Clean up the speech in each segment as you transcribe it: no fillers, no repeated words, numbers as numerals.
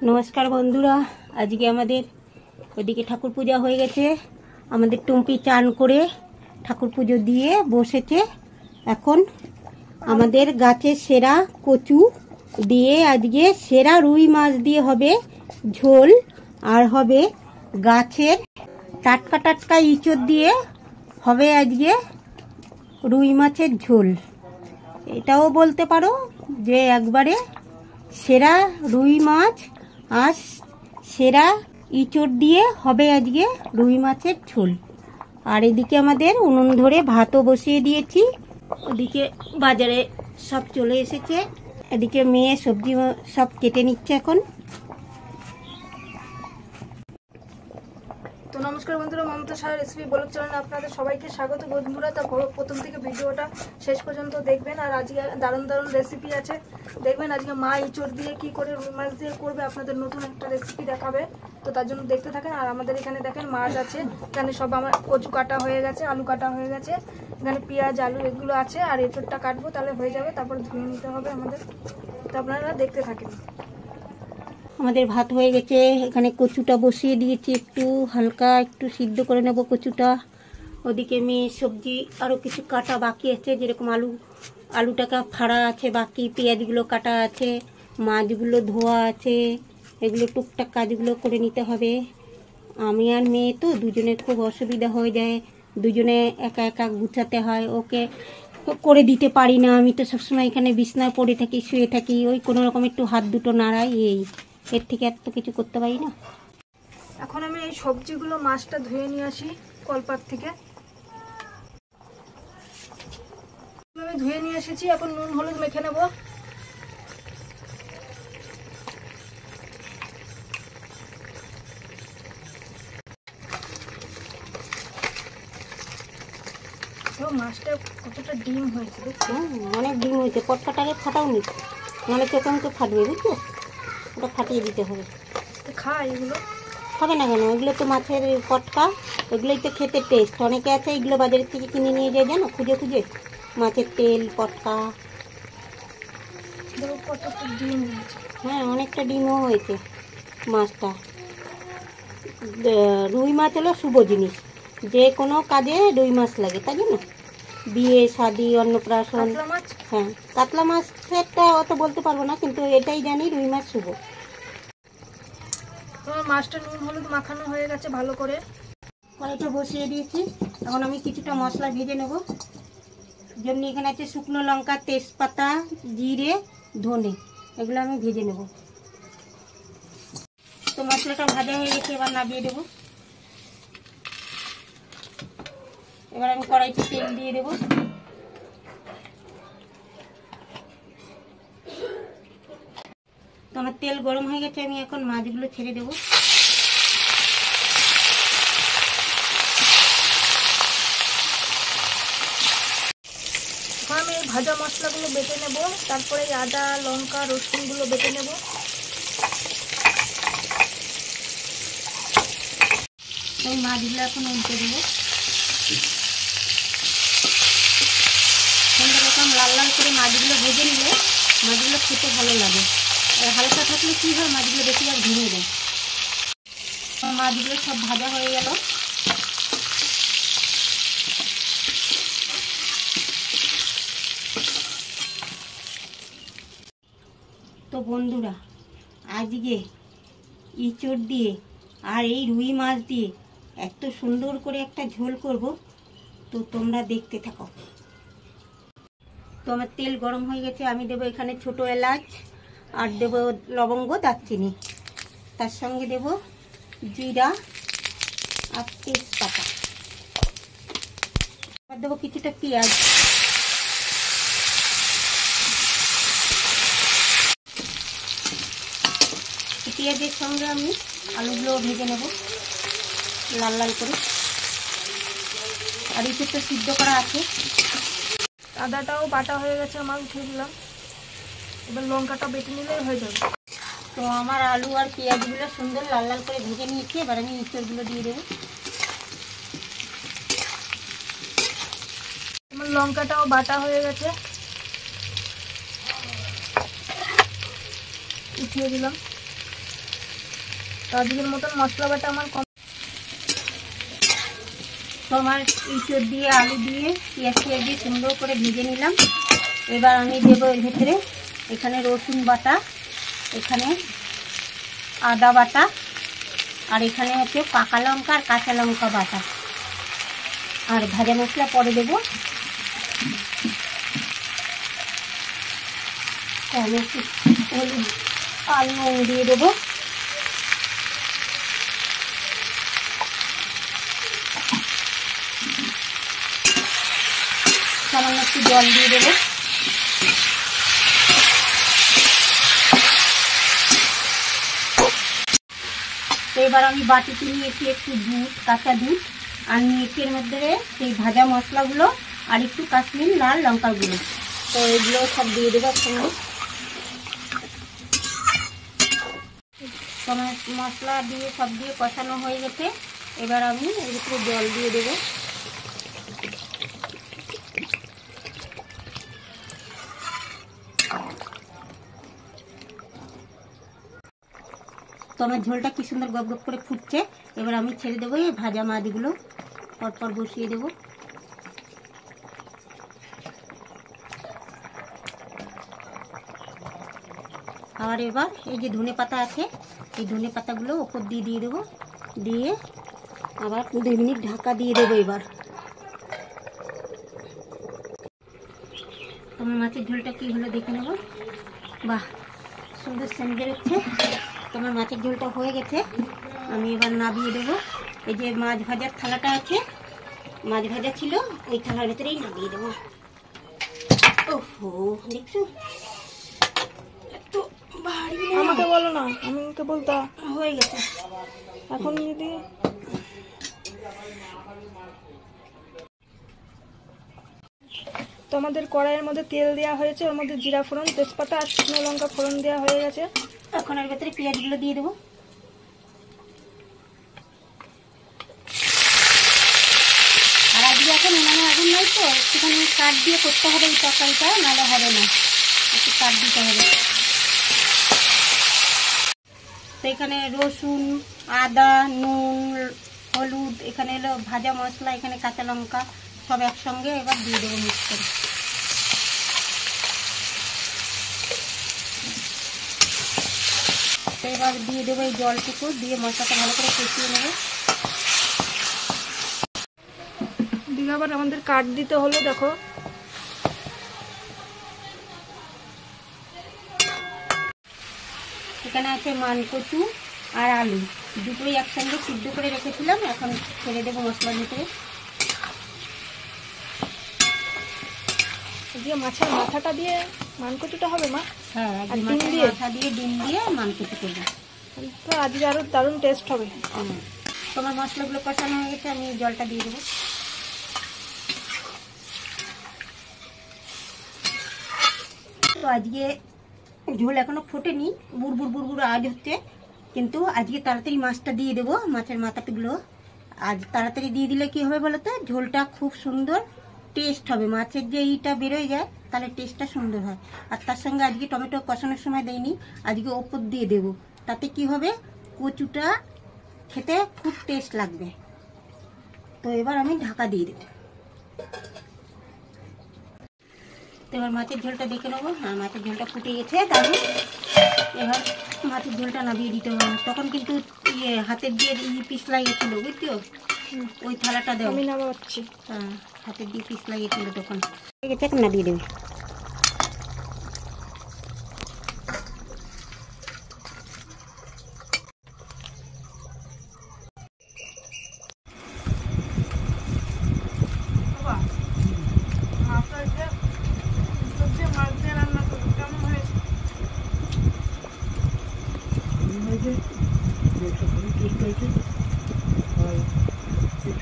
নমস্কার বন্ধুরা, আজকে আমাদের ওদিকে ঠাকুর পূজা হয়ে গেছে। আমাদের টুম্পি চান করে ঠাকুর পুজো দিয়ে বসেছে। এখন আমাদের গাছের সেরা কচু দিয়ে আজকে সেরা রুই মাছ দিয়ে হবে ঝোল, আর হবে গাছের টাটকা টাটকা ইঁচড় দিয়ে হবে আজকে রুই মাছের ঝোল। এটাও বলতে পারো যে একবারে সেরা রুই মাছ আর সেরা ইঁচড় দিয়ে হবে আজকে রুই মাছের ঝোল। আর এদিকে আমাদের উনুন ধরে ভাতও বসিয়ে দিয়েছি। ওদিকে বাজারে সব চলে এসেছে। এদিকে মেয়ে সবজি সব কেটে নিচ্ছে এখন। তো নমস্কার বন্ধুরা, মমতা সাহা রেসিপি ব্লগ চ্যানেলে আপনাদের সবাইকে স্বাগত। বন্ধুরা, তা প্রথম থেকে ভিডিওটা শেষ পর্যন্ত দেখবেন। আর আজকে দারুণ দারুণ রেসিপি আছে, দেখবেন। আজকে মা ইঁচড় দিয়ে কি করে রুই মাছ দিয়ে করবে, আপনাদের নতুন একটা রেসিপি দেখাবে। তো তার জন্য দেখতে থাকেন। আর আমাদের এখানে দেখেন মাছ আছে, এখানে সব আমার কচু কাটা হয়ে গেছে, আলু কাটা হয়ে গেছে, এখানে পেঁয়াজ আলু এগুলো আছে। আর এঁচড়টা কাটবো, তাহলে হয়ে যাবে। তারপর ধুয়ে নিতে হবে আমাদের। তো আপনারা দেখতে থাকেন। আমাদের ভাত হয়ে গেছে, এখানে কচুটা বসিয়ে দিয়েছি, একটু হালকা একটু সিদ্ধ করে নেব কচুটা। ওদিকে মেয়ে সবজি আরও কিছু কাটা বাকি আছে, যেরকম আলুটাকে ফাড়া আছে, বাকি পেঁয়াজগুলো কাটা আছে, মাছগুলো ধোয়া আছে, এগুলো টুকটাক কাজগুলো করে নিতে হবে। আমি আর মেয়ে তো দুজনের খুব অসুবিধা হয়ে যায়, দুজনে একা একা গুছাতে হয়, ওকে করে দিতে পারি না। আমি তো সবসময় এখানে বিছনায় পড়ে থাকি, শুয়ে থাকি, ওই কোনো রকম একটু হাত দুটো নাড়াই, এর থেকে এত কিছু করতে পারি না। এখন আমি এই সবজিগুলো মাছটা ধুয়ে নিয়ে আসি কলপাত থেকে। আমি ধুয়ে নিয়ে এসেছি, এখন নুন হলুদ মেখে নেব। মাছটা কতটা ডিম হয়েছে দেখছো? অনেক ডিম হয়েছে। পটকাটাকে ফাটাও নি, নাহলে চোখে মুখে ফাটবে, বুঝছো? ওটা ফাটিয়ে দিতে হবে। খায় এগুলো? খাবে না কেন? এগুলো তো মাছের পটকা, এগুলোই তো খেতে টেস্ট। অনেকে আছে এগুলো বাজারের থেকে কিনে নিয়ে যায়, জানো, খুঁজে খুঁজে মাছের তেল পটকা। কতটা ডিম হয়েছে। হ্যাঁ, অনেকটা ডিমও হয়েছে মাছটা। রুই মাছ হলো শুভ জিনিস, যে কোনো কাজে রুই মাছ লাগে, তাই জন্য বিয়ে শাদি অন্নপ্রাশন। হ্যাঁ, কাতলা মাছেরটা অত বলতে পারবো না, কিন্তু এটাই জানি রুই মাছ শুভ। তোমার মাছটা নুন হলুদ মাখানো হয়ে গেছে ভালো করে। কড়াইটা বসিয়ে দিয়েছি, এখন আমি কিছুটা মশলা ভেজে নেব। যেমনি এখানে আছে শুকনো লঙ্কা, তেজপাতা, জিরে, ধনে, এগুলো আমি ভেজে নেব। তো মশলাটা ভাজা হয়ে গেছে, এবার নামিয়ে দেবো। এবার আমি কড়াইতে তেল দিয়ে দেবো। তো আমার তেল গরম হয়ে গেছে, আমি এখন মাছগুলো ছেড়ে দেবো। আমি এই ভাজা মশলাগুলো বেটে নেব, তারপরে আদা লঙ্কা রসুনগুলো বেটে নেব। এই মাছগুলো এখন উল্টে দেবো। সুন্দর রকম লাল লাল করে মাছগুলো ভেজে নিলে মাছগুলো খেতে ভালো লাগে। আর হালকা থাকলে কী হয়, মাছগুলো বেশি আর ভেঙে যায়। মাছগুলো সব ভাজা হয়ে গেল। তো বন্ধুরা, আজকে ইঁচড় দিয়ে আর এই রুই মাছ দিয়ে এত সুন্দর করে একটা ঝোল করব, তো তোমরা দেখতে থাকো। তো আমার তেল গরম হয়ে গেছে, আমি দেবো এখানে ছোটো এলাচ, আর দেবো লবঙ্গ, দারচিনি, তার সঙ্গে দেবো জিরা আর তেজপাতা, আর দেবো কিছুটা পেঁয়াজ। পেঁয়াজের সঙ্গে আমি আলুগুলো ভেজে নেব লাল লাল করে। আর একটু সিদ্ধ করা আছে। আদাটাও বাটা হয়ে গেছে, আমার উঠিয়ে দিলাম। এবার লঙ্কাটা বেটে নিলেই হয়ে যাবে। তো আমার আলু আর পেঁয়াজগুলো সুন্দর লাল লাল করে ভেজে নিয়েছি, এবার আমি ইঁচড়গুলো দিয়ে দেবো। আমার লঙ্কাটাও বাটা হয়ে গেছে, উঠিয়ে দিলাম। তো আজকের মতন মশলা বাটা আমার তোমার ইঁচড় দিয়ে আলু দিয়ে পেঁয়াজ দিয়ে সুন্দর করে ভেজে নিলাম। এবার আমি দেবো এর ভেতরে এখানে রসুন বাটা, এখানে আদা বাটা, আর এখানে হচ্ছে পাকা লঙ্কা আর কাঁচা লঙ্কা বাটা, আর ভাজা মশলা পরে দেবো। আমি একটু হলুদ আর নুন দিয়ে দেবো। সামান্য একটু জল দিয়ে দেবো। তো এবার আমি বাটিতে নিয়েছি একটু দুধ, কাঁচা দুধ, আর নিয়েছি এর মধ্যে সেই ভাজা মশলাগুলো আর একটু কাশ্মীর লাল লঙ্কার গুঁড়ো। তো এগুলো সব দিয়ে দেবো একসঙ্গে। তোমার মশলা দিয়ে সব দিয়ে কষানো হয়ে গেছে। এবার আমি এর ভিতরে জল দিয়ে দেবো। তোমার ঝোলটা কি সুন্দর গপ গপ করে ফুটছে। এবার আমি ছেড়ে দেবো এই ভাজা মাছগুলো, পরপর বসিয়ে দেবো। আর এবার এই যে ধনে পাতা আছে, এই ধনে পাতাগুলো ওপর দিয়ে দিয়ে দেবো, দিয়ে আবার 2 মিনিট ঢাকা দিয়ে দেবো। এবার তোমার মাছের ঝোলটা কি হলো দেখে নেবো। বাহ, সুন্দর সেন্ট বেরোচ্ছে। তোমার মাছের ঝোলটা হয়ে গেছে। আমি এবার নামিয়ে দেবো। এই যে মাছ ভাজার থালাটা আছে, মাছ ভাজা ছিল, ওই থালার ভিতরেই নামিয়ে দেবো। ওহো, দেখছো এত ভারী না। আমাকে বলো না, আমাকে বলতা হয়ে গেছে এখন দিদি। তো আমাদের কড়াইয়ের মধ্যে তেল দেওয়া হয়েছে, ওর মধ্যে জিরা ফোড়ন, তেজপাতা আর শুকনো লঙ্কা ফোড়ন দেওয়া হয়ে গেছে। এখন এর ভেতরে পেঁয়াজগুলো দিয়ে দেবো। আর আজকে এখন উনানে আগুন নাই, তো একটুখানি কাঠ দিয়ে করতে হবে এই তরকারিটা, নাহলে হবে না, একটু কাঠ দিতে হবে। তো এখানে রসুন, আদা, নুন, হলুদ, এখানে হলো ভাজা মশলা, এখানে কাঁচা লঙ্কা সব একসঙ্গে এবার দিয়ে দেবো মিক্স করে। এবার দিয়ে দেবো এই জলটুকু, দিয়ে মশলাটা ভালো করে কষিয়ে নেবো। দিকে আবার আমাদের কাট দিতে হলো, দেখো এখানে আছে মানকচু আর আলু, দুটোই একসঙ্গে সিদ্ধ করে রেখেছিলাম। এখন ছেড়ে দেবো মশলার ভিতরে। দিয়ে মাছের মাথাটা দিয়ে মানকচুটা হবে মা। হ্যাঁ, আর ডিম মাছের দিয়ে? মাথা দিয়ে ডিম দিয়ে মানকচু করবো। তো আজকে আরো দারুণ টেস্ট হবে। তোমার মশলাগুলো কষানো হয়ে গেছে, আমি জলটা দিয়ে দেবো। তো আজকে ঝোল এখনো ফোটেনি, বুড়বুড় বুড়বুড় আওয়াজ হচ্ছে, কিন্তু আজকে তাড়াতাড়ি মাছটা দিয়ে দেবো, মাছের মাথাগুলো আজ তাড়াতাড়ি দিয়ে দিলে কি হবে বলো তো, ঝোলটা খুব সুন্দর টেস্ট হবে। মাছের যে ইটা বেরোয় যায়, তাহলে টেস্টটা সুন্দর হয়। আর তার সঙ্গে আজকে টমেটো কষানোর সময় দেয়নি, আজকে ওপর দিয়ে দেবো। তাতে কি হবে, কচুটা খেতে খুব টেস্ট লাগবে। তো এবার আমি ঢাকা দিয়ে দেবো। তো এবার মাছের ঝোলটা দেখে নেবো। হ্যাঁ, মাছের ঝোলটা ফুটে গেছে দারুণ। এবার মাছের ঝোলটা নামিয়ে দিতে হবে। তখন কিন্তু হাতের দিয়ে পিস লাগিয়েছিল, বুঝছো, ওই থালাটা দেবো। আমি নামাচ্ছি। হ্যাঁ, হাতের দিয়ে পিস লাগিয়েছিল তখন। ঠিক আছে, এখন নামিয়ে দেবে।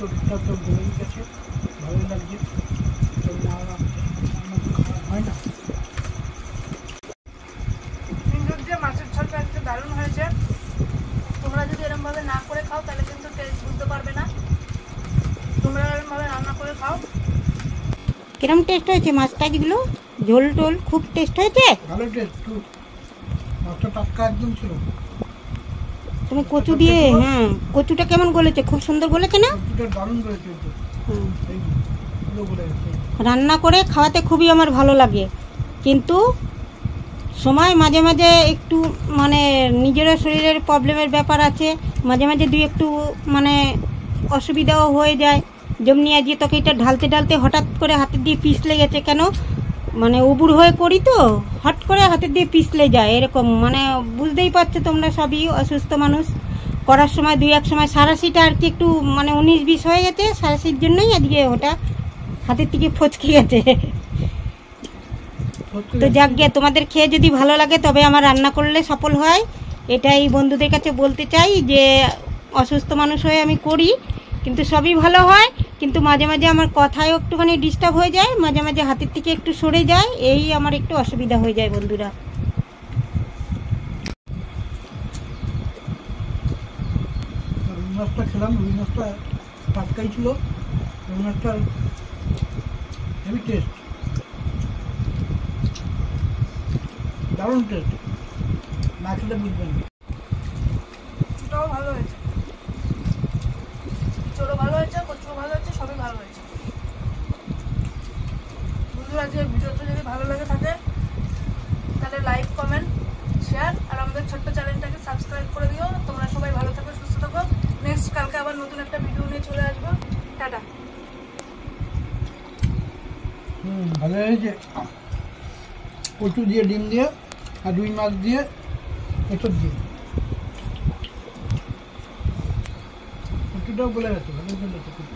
চোখটা তো বলেই গেছে, ভালোই লাগছে। হয় না, মাছের ঝোলটা একটু দারুণ হয়েছে। তোমরা যদি এরকম ভাবে না করে খাও তাহলে কিন্তু টেস্ট বুঝতে পারবে না। তোমরা এরকম ভাবে রান্না করে খাও। কিরম টেস্ট হয়েছে মাছটা? যেগুলো ঝোল টোল খুব টেস্ট হয়েছে। ভালো টেস্ট, মাছটা টাটকা একদম ছিল। তুমি কচু দিয়ে, হ্যাঁ কচুটা কেমন গলেছে? খুব সুন্দর গলেছে না? কচুটা দারুণ করেছে তো। হুম। এই যে, পুরো গলে গেছে। রান্না করে খাওয়াতে খুবই আমার ভালো লাগে, কিন্তু সময় মাঝে মাঝে একটু মানে নিজেরও শরীরের প্রবলেমের ব্যাপার আছে, মাঝে মাঝে দুই একটু মানে অসুবিধাও হয়ে যায়। যেমনি আজকে তোকে এটা ঢালতে ঢালতে হঠাৎ করে হাতে দিয়ে পিছলে গেছে, কেন মানে উবুর হয়ে করি তো, হট করে হাতে দিয়ে পিছলে যায় এরকম, মানে বুঝতেই পারছো তোমরা, সবই অসুস্থ মানুষ। করার সময় দুই এক সময় সারাশিটা আর কি একটু মানে 19-20 হয়ে গেছে, সারাশির জন্যই আজকে ওটা হাতের থেকে ফচকে গেছে। তো যাক গে, তোমাদের খেয়ে যদি ভালো লাগে তবে আমার রান্না করলে সফল হয়, এটাই বন্ধুদের কাছে বলতে চাই যে অসুস্থ মানুষ হয়ে আমি করি, কিন্তু সবই ভালো হয়। কিন্তু মাঝে মাঝে আমার কথায়ও একটুখানি ডিস্টার্ব হয়ে যায়, মাঝে মাঝে হাতের থেকে একটু সরে যায়, এই আমার একটু অসুবিধা হয়ে যায় বন্ধুরা। রুই মাছটা খেলাম, রুই মাছটা টাটকাই ছিল, রুই মাছটা হেভি টেস্ট, দারুণ টেস্ট, না খেলে বুঝবেন না। এটাও ভালো হয়েছে, চলো ভালো হয়েছে, কচুও ভালো হয়েছে, সবই ভালো হয়েছে। বন্ধুরা, আজকের ভিডিওটা যদি ভালো লাগে থাকে তাহলে লাইক, কমেন্ট, শেয়ার আর আমাদের ছোট্ট চ্যানেলটাকে সাবস্ক্রাইব করে দিও। তোমরা সবাই ভালো থাকো, সুস্থ থাকো। নেক্সট কালকে আবার নতুন একটা ভিডিও নিয়ে চলে আসবো। টাটা। ভালো হয়েছে, কচু দিয়ে, ডিম দিয়ে, আর রুই মাছ দিয়ে, এসব দিয়ে। কচুটাও গলে গেছে, ভালো গলেছে কচু।